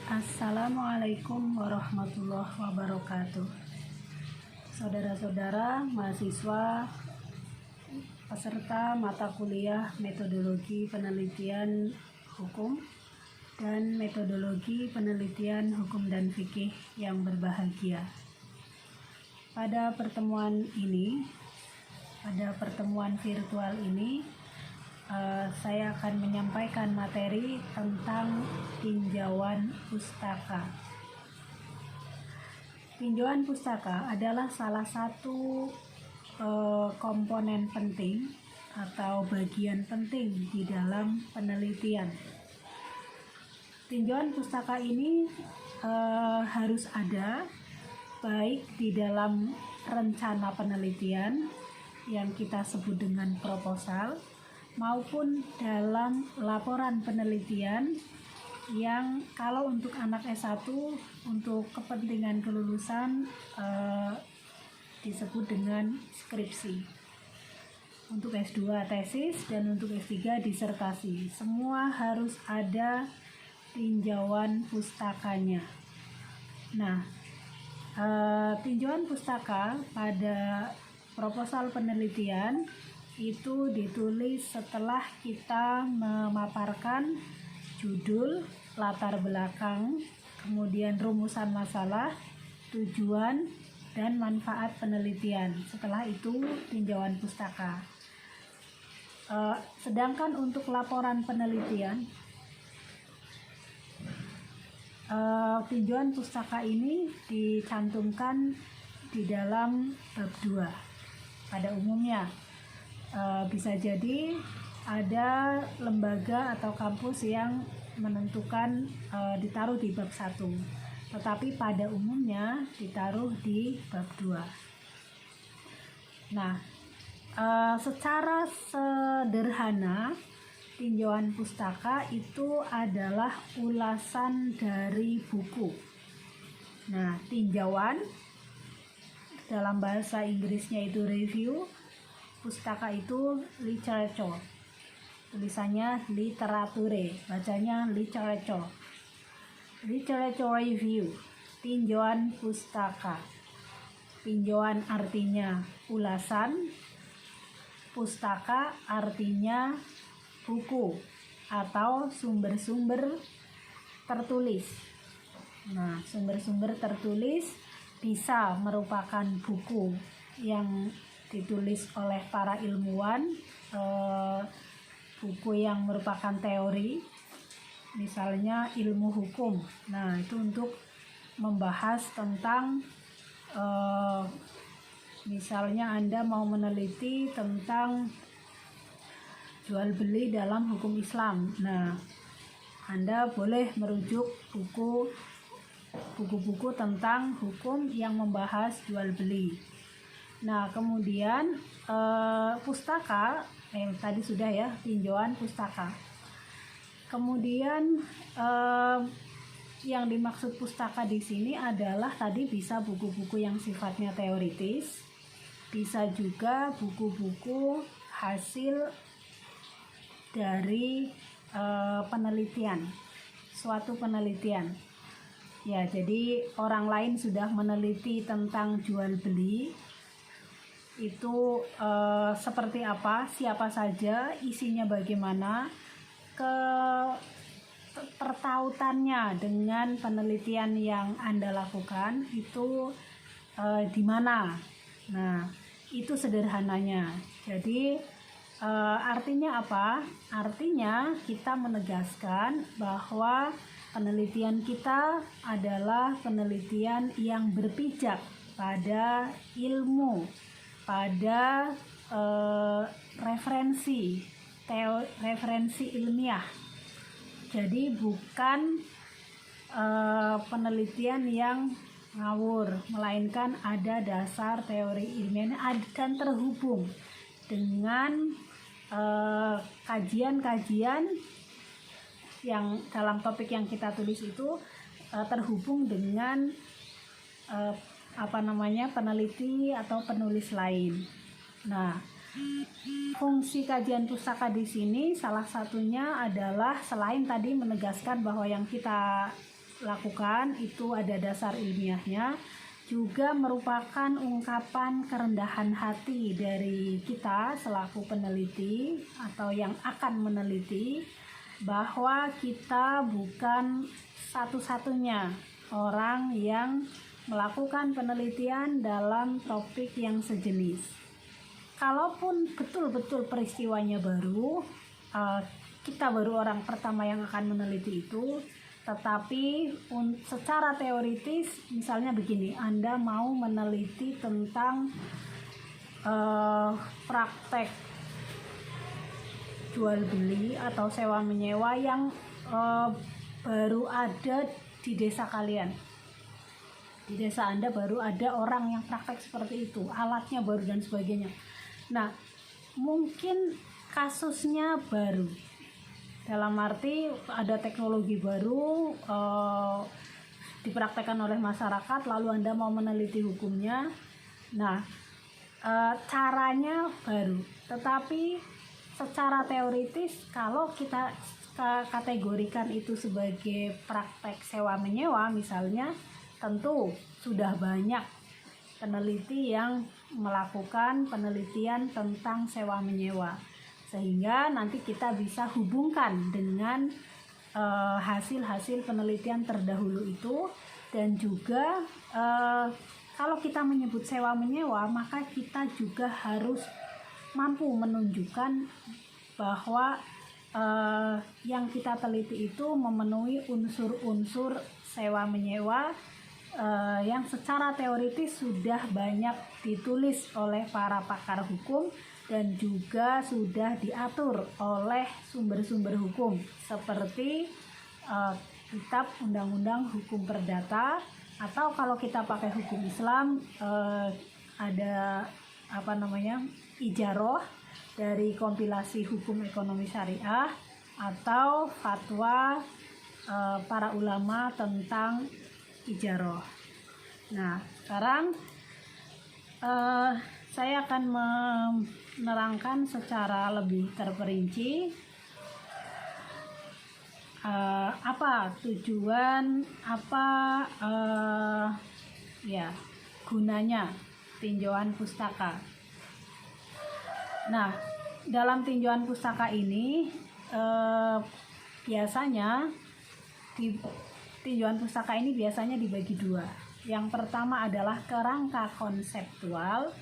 Assalamualaikum warahmatullahi wabarakatuh. Saudara-saudara mahasiswa peserta mata kuliah metodologi penelitian hukum dan metodologi penelitian hukum dan fikih yang berbahagia. Pada pertemuan virtual ini, saya akan menyampaikan materi tentang tinjauan pustaka. Tinjauan pustaka adalah salah satu komponen penting atau bagian penting di dalam penelitian. Tinjauan pustaka ini harus ada baik di dalam rencana penelitian yang kita sebut dengan proposal, maupun dalam laporan penelitian yang kalau untuk anak S1 untuk kepentingan kelulusan disebut dengan skripsi. Untuk S2 tesis dan untuk S3 disertasi. Semua harus ada tinjauan pustakanya. Nah, tinjauan pustaka pada proposal penelitian itu ditulis setelah kita memaparkan judul, latar belakang, kemudian rumusan masalah, tujuan, dan manfaat penelitian. Setelah itu tinjauan pustaka. Sedangkan untuk laporan penelitian, tinjauan pustaka ini dicantumkan di dalam bab 2 pada umumnya. Bisa jadi ada lembaga atau kampus yang menentukan ditaruh di bab 1, tetapi pada umumnya ditaruh di bab 2. Nah, secara sederhana tinjauan pustaka itu adalah ulasan dari buku. Nah, tinjauan dalam bahasa Inggrisnya itu review, pustaka itu literature, tulisannya literature, bacanya literature. Literature review, tinjauan pustaka. Tinjauan artinya ulasan, pustaka artinya buku atau sumber-sumber tertulis. Nah, sumber-sumber tertulis bisa merupakan buku yang ditulis oleh para ilmuwan, buku yang merupakan teori, misalnya ilmu hukum. Nah, itu untuk membahas tentang misalnya Anda mau meneliti tentang jual beli dalam hukum Islam. Nah, Anda boleh merujuk buku-buku tentang hukum yang membahas jual beli. Nah, kemudian pustaka, tadi sudah ya, tinjauan pustaka. Kemudian yang dimaksud pustaka di sini adalah tadi bisa buku-buku yang sifatnya teoritis, bisa juga buku-buku hasil dari penelitian, suatu penelitian. Ya, jadi orang lain sudah meneliti tentang jual beli. Itu seperti apa, siapa saja, isinya bagaimana, tertautannya dengan penelitian yang Anda lakukan itu di mana. Nah, itu sederhananya. Jadi artinya apa? Artinya kita menegaskan bahwa penelitian kita adalah penelitian yang berpijak pada ilmu, pada referensi ilmiah. Jadi bukan penelitian yang ngawur, melainkan ada dasar teori ilmiahnya dan terhubung dengan kajian-kajian yang dalam topik yang kita tulis itu terhubung dengan peneliti atau penulis lain. Nah, fungsi kajian pustaka di sini salah satunya adalah selain tadi menegaskan bahwa yang kita lakukan itu ada dasar ilmiahnya, juga merupakan ungkapan kerendahan hati dari kita selaku peneliti atau yang akan meneliti, bahwa kita bukan satu-satunya orang yang melakukan penelitian dalam topik yang sejenis. Kalaupun betul-betul peristiwanya baru, kita baru orang pertama yang akan meneliti itu, tetapi secara teoritis misalnya begini, Anda mau meneliti tentang praktek jual beli atau sewa menyewa yang baru ada di desa kalian. Di desa Anda baru ada orang yang praktek seperti itu, alatnya baru dan sebagainya. Nah, mungkin kasusnya baru, dalam arti ada teknologi baru dipraktekkan oleh masyarakat, lalu Anda mau meneliti hukumnya. Nah, caranya baru, tetapi secara teoritis kalau kita kategorikan itu sebagai praktek sewa menyewa misalnya, tentu sudah banyak peneliti yang melakukan penelitian tentang sewa menyewa, sehingga nanti kita bisa hubungkan dengan hasil-hasil penelitian terdahulu itu. Dan juga kalau kita menyebut sewa menyewa, maka kita juga harus mampu menunjukkan bahwa yang kita teliti itu memenuhi unsur-unsur sewa menyewa yang secara teoritis sudah banyak ditulis oleh para pakar hukum dan juga sudah diatur oleh sumber-sumber hukum seperti kitab Undang-Undang Hukum Perdata, atau kalau kita pakai hukum Islam ada ijaroh dari kompilasi hukum ekonomi syariah, atau fatwa para ulama tentang ijaroh. Nah, sekarang saya akan menerangkan secara lebih terperinci apa tujuan, gunanya tinjauan pustaka. Nah, dalam tinjauan pustaka ini biasanya tinjauan pustaka ini biasanya dibagi dua. Yang pertama adalah kerangka konseptual,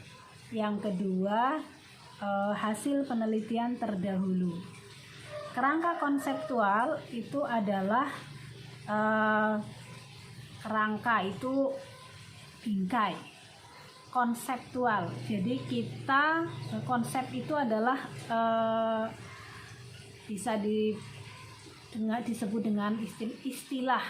yang kedua hasil penelitian terdahulu. Kerangka konseptual itu adalah kerangka itu bingkai. Konseptual, jadi kita konsep itu adalah bisa disebut dengan istilah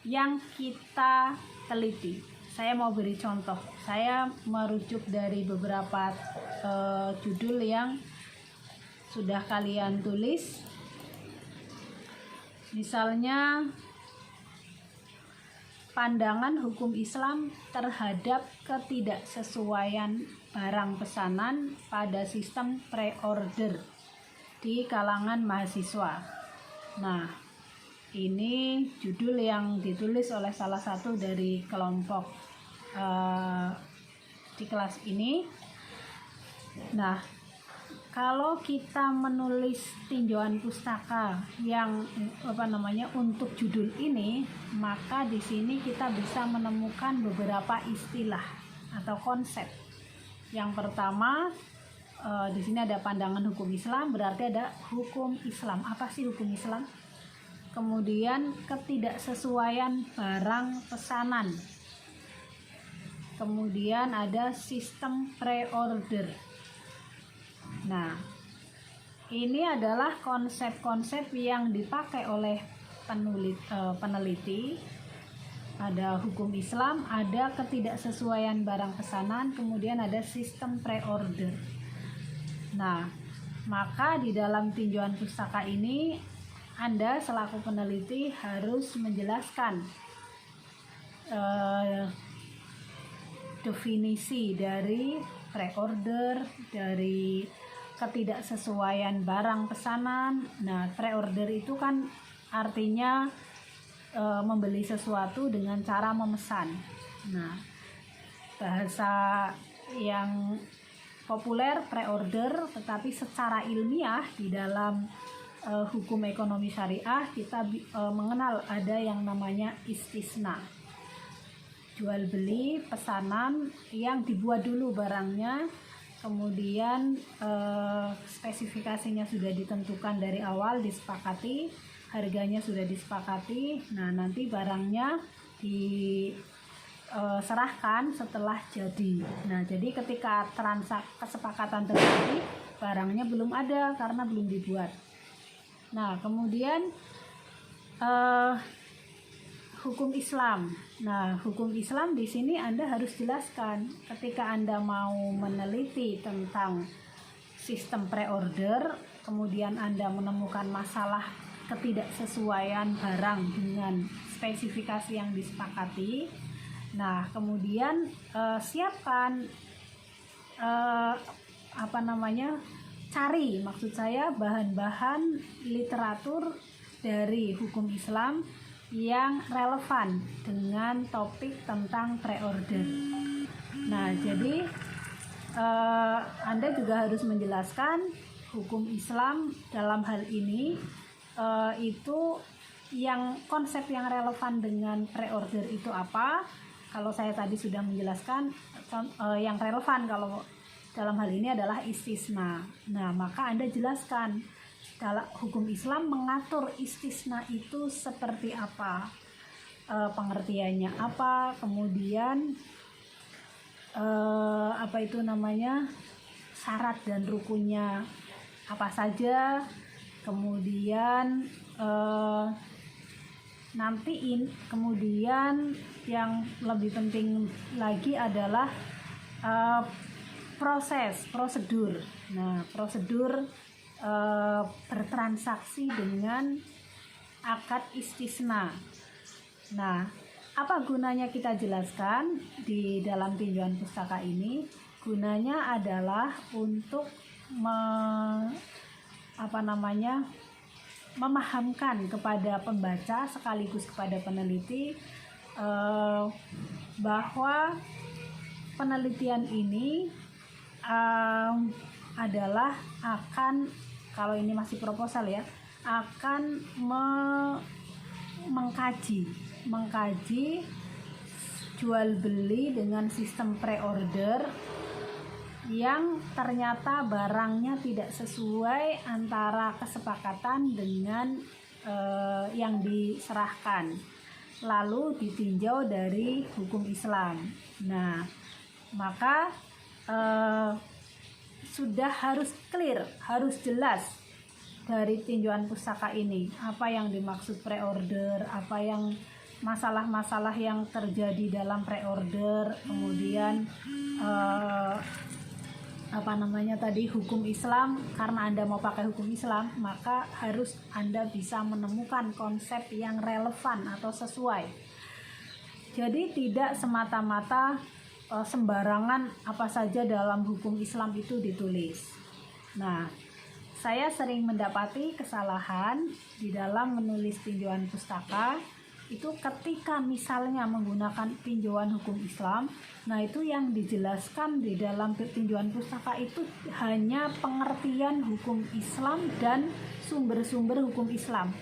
yang kita teliti. Saya mau beri contoh. Saya merujuk dari beberapa judul yang sudah kalian tulis. Misalnya, pandangan hukum Islam terhadap ketidaksesuaian barang pesanan pada sistem pre-order di kalangan mahasiswa. Nah, ini judul yang ditulis oleh salah satu dari kelompok di kelas ini. Nah, kalau kita menulis tinjauan pustaka yang untuk judul ini, maka di sini kita bisa menemukan beberapa istilah atau konsep. Yang pertama, di sini ada pandangan hukum Islam, berarti ada hukum Islam. Apa sih hukum Islam? Kemudian ketidaksesuaian barang pesanan. Kemudian ada sistem pre-order. Nah, ini adalah konsep-konsep yang dipakai oleh peneliti. Ada hukum Islam, ada ketidaksesuaian barang pesanan, kemudian ada sistem pre-order. Nah, maka di dalam tinjauan pustaka ini Anda selaku peneliti harus menjelaskan definisi dari pre-order, dari ketidaksesuaian barang pesanan. Nah, pre-order itu kan artinya membeli sesuatu dengan cara memesan. Nah, bahasa yang populer pre-order, tetapi secara ilmiah di dalam hukum ekonomi syariah kita mengenal ada yang namanya istisna. Jual beli pesanan yang dibuat dulu barangnya, kemudian spesifikasinya sudah ditentukan dari awal, disepakati, harganya sudah disepakati. Nah, nanti barangnya diserahkan setelah jadi. Nah, jadi ketika kesepakatan terjadi, barangnya belum ada karena belum dibuat. Nah, kemudian hukum Islam. Nah, hukum Islam di sini Anda harus jelaskan ketika Anda mau meneliti tentang sistem pre-order, kemudian Anda menemukan masalah ketidaksesuaian barang dengan spesifikasi yang disepakati. Nah, kemudian siapkan cari, maksud saya bahan-bahan literatur dari hukum Islam yang relevan dengan topik tentang pre-order. Nah, jadi Anda juga harus menjelaskan hukum Islam dalam hal ini itu yang konsep yang relevan dengan pre-order itu apa. Kalau saya tadi sudah menjelaskan yang relevan kalau dalam hal ini adalah istisna. Nah, maka Anda jelaskan dalam hukum Islam mengatur istisna itu seperti apa, pengertiannya apa, kemudian syarat dan rukunnya apa saja, kemudian kemudian yang lebih penting lagi adalah prosedur. Nah, prosedur bertransaksi dengan akad istisna. Nah, apa gunanya kita jelaskan di dalam tinjauan pustaka ini? Gunanya adalah untuk memahamkan kepada pembaca sekaligus kepada peneliti bahwa penelitian ini adalah akan, kalau ini masih proposal ya, akan mengkaji jual beli dengan sistem pre-order yang ternyata barangnya tidak sesuai antara kesepakatan dengan yang diserahkan, lalu ditinjau dari hukum Islam. Nah, maka sudah harus clear, harus jelas dari tinjauan pustaka ini apa yang dimaksud pre-order, apa yang masalah-masalah yang terjadi dalam pre-order, kemudian hukum Islam. Karena Anda mau pakai hukum Islam, maka harus Anda bisa menemukan konsep yang relevan atau sesuai. Jadi tidak semata-mata sembarangan apa saja dalam hukum Islam itu ditulis. Nah, saya sering mendapati kesalahan di dalam menulis tinjauan pustaka itu ketika misalnya menggunakan tinjauan hukum Islam. Nah, itu yang dijelaskan di dalam tinjauan pustaka itu hanya pengertian hukum Islam dan sumber-sumber hukum Islam,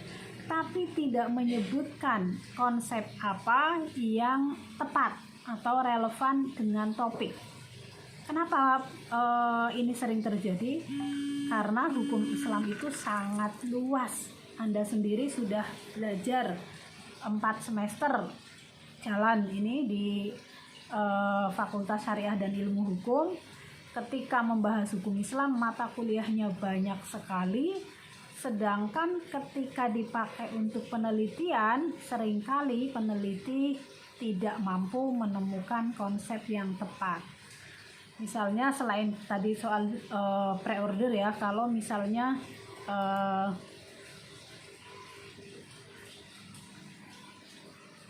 tapi tidak menyebutkan konsep apa yang tepat atau relevan dengan topik. Kenapa ini sering terjadi? Karena hukum Islam itu sangat luas. Anda sendiri sudah belajar 4 semester jalan ini di Fakultas Syariah dan Ilmu Hukum. Ketika membahas hukum Islam, mata kuliahnya banyak sekali. Sedangkan ketika dipakai untuk penelitian, seringkali peneliti tidak mampu menemukan konsep yang tepat. Misalnya selain tadi soal pre-order ya, kalau misalnya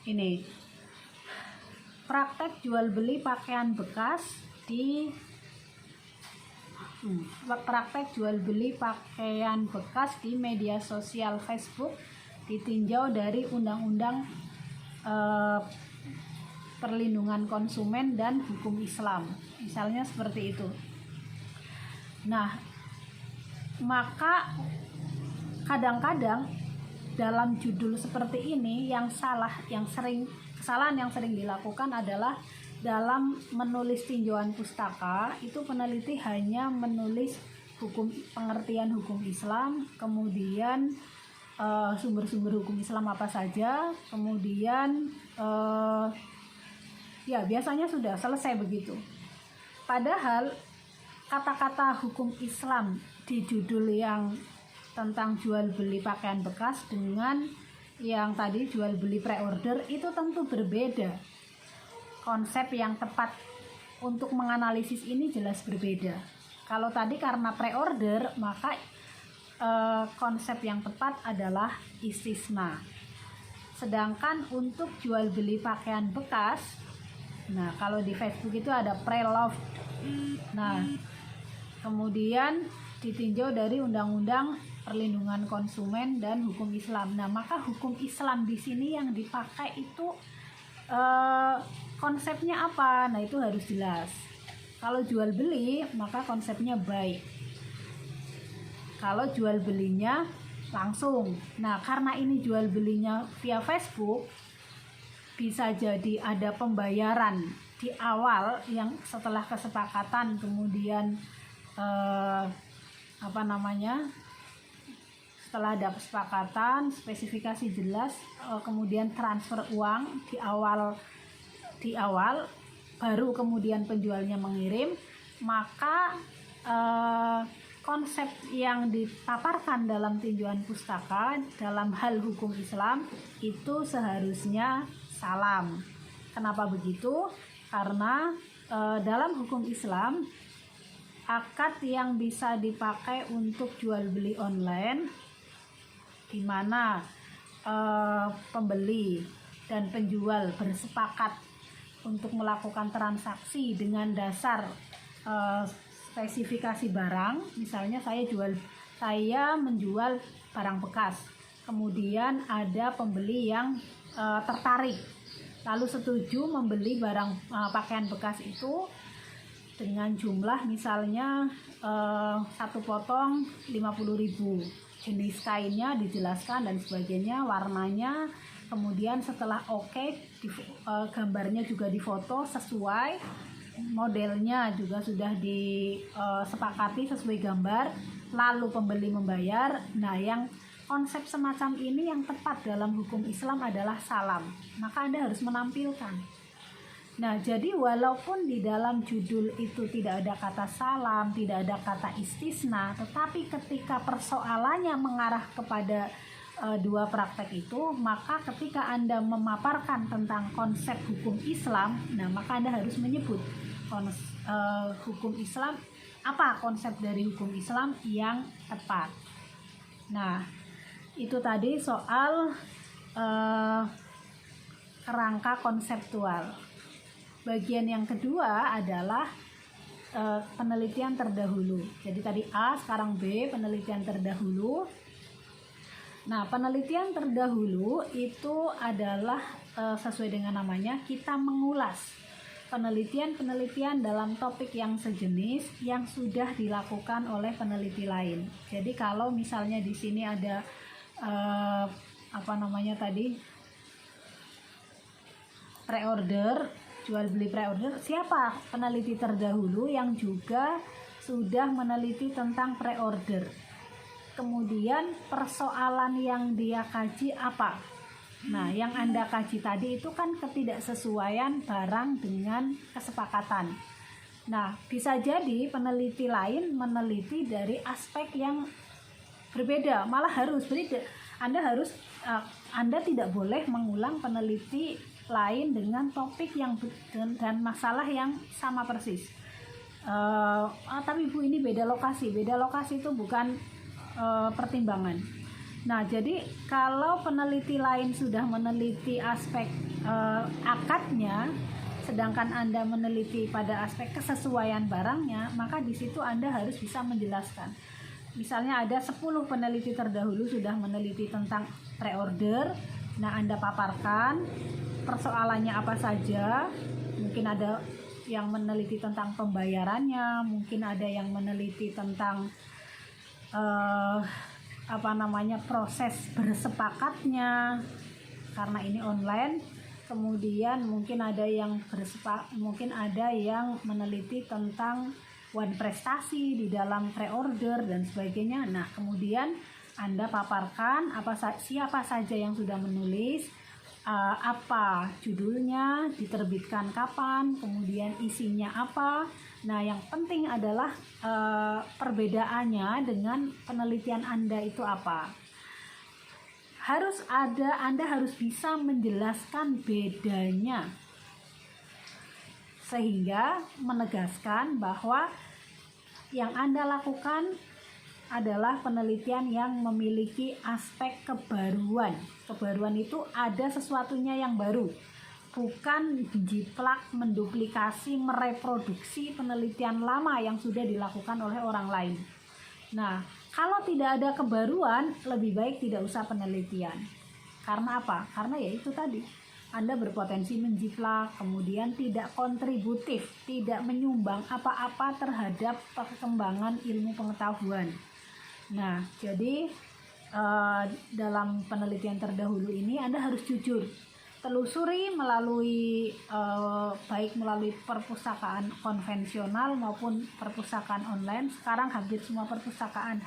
ini praktek jual beli pakaian bekas di media sosial Facebook ditinjau dari Undang-Undang Perlindungan Konsumen dan Hukum Islam, misalnya seperti itu. Nah, maka kadang-kadang dalam judul seperti ini kesalahan yang sering dilakukan adalah dalam menulis tinjauan pustaka itu peneliti hanya menulis pengertian hukum Islam, kemudian sumber-sumber hukum Islam apa saja, kemudian ya biasanya sudah selesai begitu. Padahal kata-kata hukum Islam di judul yang tentang jual beli pakaian bekas dengan yang tadi jual beli pre-order itu tentu berbeda. Konsep yang tepat untuk menganalisis ini jelas berbeda. Kalau tadi karena pre-order, maka konsep yang tepat adalah istisna. Sedangkan untuk jual beli pakaian bekas, nah kalau di Facebook itu ada pre-loved. Nah, kemudian ditinjau dari Undang-Undang Perlindungan Konsumen dan Hukum Islam. Nah, maka hukum Islam di sini yang dipakai itu konsepnya apa? Nah, itu harus jelas. Kalau jual beli, maka konsepnya baik. Kalau jual belinya langsung. Nah, karena ini jual belinya via Facebook, bisa jadi ada pembayaran di awal yang setelah kesepakatan, kemudian setelah ada kesepakatan, spesifikasi jelas, kemudian transfer uang di awal baru kemudian penjualnya mengirim, maka konsep yang dipaparkan dalam tinjauan pustaka dalam hal hukum Islam itu seharusnya salam. Kenapa begitu? Karena dalam hukum Islam akad yang bisa dipakai untuk jual beli online di mana pembeli dan penjual bersepakat untuk melakukan transaksi dengan dasar spesifikasi barang. Misalnya saya menjual barang bekas, kemudian ada pembeli yang tertarik lalu setuju membeli barang pakaian bekas itu dengan jumlah misalnya satu potong 50.000, jenis kainnya dijelaskan dan sebagainya, warnanya, kemudian setelah gambarnya juga difoto sesuai, modelnya juga sudah disepakati sesuai gambar, lalu pembeli membayar. Nah, yang konsep semacam ini yang tepat dalam hukum Islam adalah salam, maka Anda harus menampilkan. Nah, jadi walaupun di dalam judul itu tidak ada kata salam, tidak ada kata istisna, tetapi ketika persoalannya mengarah kepada dua praktek itu, maka ketika Anda memaparkan tentang konsep hukum Islam, nah maka Anda harus menyebut hukum Islam, apa konsep dari hukum Islam yang tepat. Nah, itu tadi soal kerangka konseptual. Bagian yang kedua adalah penelitian terdahulu. Jadi tadi A, sekarang B, penelitian terdahulu. Nah, penelitian terdahulu itu adalah sesuai dengan namanya, kita mengulas penelitian-penelitian dalam topik yang sejenis yang sudah dilakukan oleh peneliti lain. Jadi kalau misalnya di sini ada pre-order, jual beli pre-order, siapa peneliti terdahulu yang juga sudah meneliti tentang pre-order, kemudian persoalan yang dia kaji apa. Nah, yang Anda kaji tadi itu kan ketidaksesuaian barang dengan kesepakatan. Nah, bisa jadi peneliti lain meneliti dari aspek yang berbeda, malah harus berbeda. Anda tidak boleh mengulang peneliti lain dengan topik yang dan masalah yang sama persis. Tapi Bu, ini beda lokasi itu bukan pertimbangan. Nah, jadi kalau peneliti lain sudah meneliti aspek akadnya, sedangkan Anda meneliti pada aspek kesesuaian barangnya, maka di situ Anda harus bisa menjelaskan misalnya ada 10 peneliti terdahulu sudah meneliti tentang pre-order. Nah, Anda paparkan persoalannya apa saja. Mungkin ada yang meneliti tentang pembayarannya, mungkin ada yang meneliti tentang proses bersepakatnya karena ini online. Kemudian mungkin ada yang meneliti tentang prestasi di dalam pre-order dan sebagainya. Nah, kemudian Anda paparkan siapa saja yang sudah menulis, apa judulnya, diterbitkan kapan, kemudian isinya apa. Nah, yang penting adalah perbedaannya dengan penelitian Anda itu apa. Anda harus bisa menjelaskan bedanya, sehingga menegaskan bahwa yang Anda lakukan adalah penelitian yang memiliki aspek kebaruan. Kebaruan itu ada sesuatunya yang baru, bukan jiplak, menduplikasi, mereproduksi penelitian lama yang sudah dilakukan oleh orang lain. Nah, kalau tidak ada kebaruan, lebih baik tidak usah penelitian. Karena apa? Karena ya itu tadi, Anda berpotensi menjiplak, kemudian tidak kontributif, tidak menyumbang apa-apa terhadap perkembangan ilmu pengetahuan. Nah, jadi dalam penelitian terdahulu ini Anda harus jujur, telusuri baik melalui perpustakaan konvensional maupun perpustakaan online. Sekarang hampir semua perpustakaan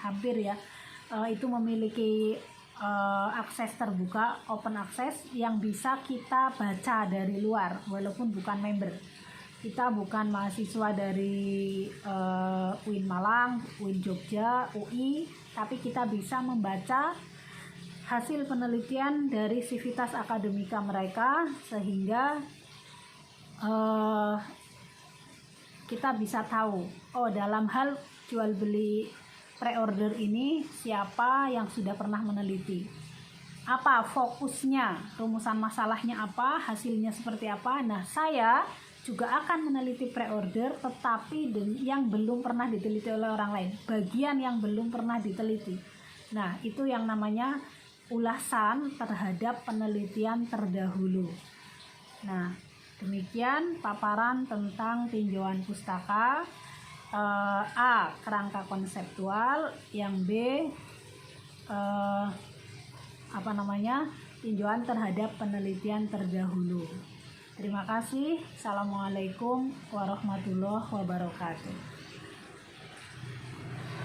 itu memiliki akses terbuka, open access, yang bisa kita baca dari luar walaupun bukan member. Kita bukan mahasiswa dari UIN Malang, UIN Jogja, UI, tapi kita bisa membaca hasil penelitian dari Civitas Akademika mereka, sehingga kita bisa tahu, dalam hal jual beli pre-order ini siapa yang sudah pernah meneliti, apa fokusnya, rumusan masalahnya apa, hasilnya seperti apa. Nah, saya juga akan meneliti pre-order, tetapi yang belum pernah diteliti oleh orang lain, bagian yang belum pernah diteliti. Nah, itu yang namanya ulasan terhadap penelitian terdahulu. Nah, demikian paparan tentang tinjauan pustaka. A. Kerangka konseptual. Yang B. Tinjauan terhadap penelitian terdahulu. Terima kasih. Assalamualaikum warahmatullahi wabarakatuh.